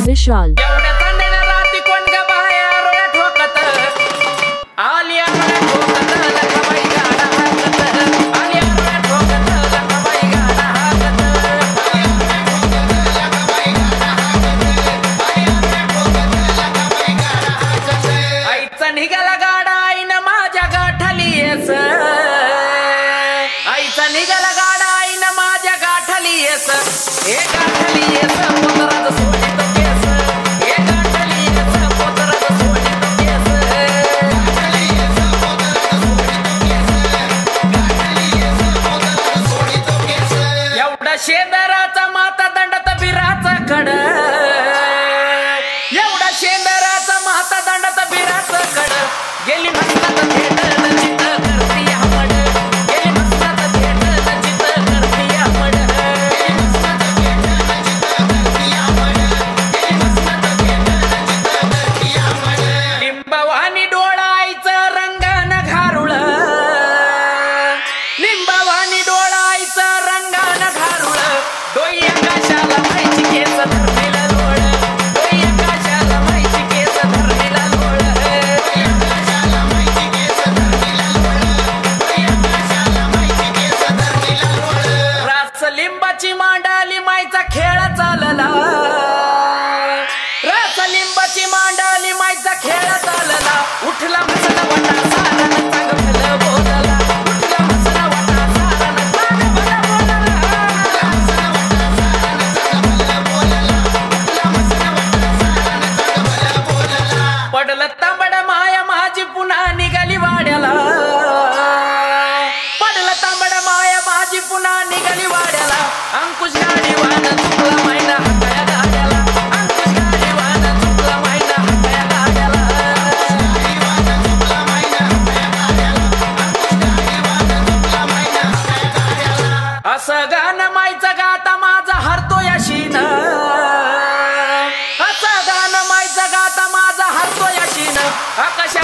विशाल निघाला गाडा आईन माझ्या गाठली येस आईचा निघाला गाडा आईन माझ्या गाठली येस हे गाठली येस पोतराज सोडित केस हे गाठली येस पोतराज सोडित केस गाठली येस पोतराज सोडित केस गाठली येस पोतराज सोडित केस एवढा शेंदराचा माता दंडात बिराचा खड एवढा शेंदराचा माता दंडात बिराचा खड गेली मस्तात थेट नचित करती हमड गेली मस्तात थेट नचित करती हमड गेली मस्तात थेट नचित करती हमड गेली मस्तात थेट नचित करती हमड लिंबवानी डोळायचं रंगान घारुळ लिंबवानी डोळायचं रंगान घारुळ डोई आकाशाला माहिती केस धरलेला लोळ डोई आकाशाला माहिती केस धरलेला लोळ लिंबाची मांडाली मायचा खेळ चालला रस लिंबाची मांडाली मायचा खेळ चालला उठला मसला वाटा सारण चांग भल बोलला उठला मसला वाटा सारण चांग भल बोलला उठला मसला वाटा सारण चांग भल बोलला उठला मसला वाटा सारण चांग भल बोलला पडलं तांबड माया माझी पुन्हा निघाली वाड्याला पडलं तांबड माया माझी पुन्हा निघाली वाड्याला अंकुश गाडीवान चुकला मायना हाताया गाड्याला अंकुश गाडीवान चुकला मायना हाताया गाड्याला गाडीवान चुकला मायना हाताया गाड्याला अंकुश गाडीवान चुकला मायना हाताया गाड्याला असं गाणं मायचं गाता माझा हरतो याशीन असं गाणं मायचं गाता माझा हरतो याशीन आकाश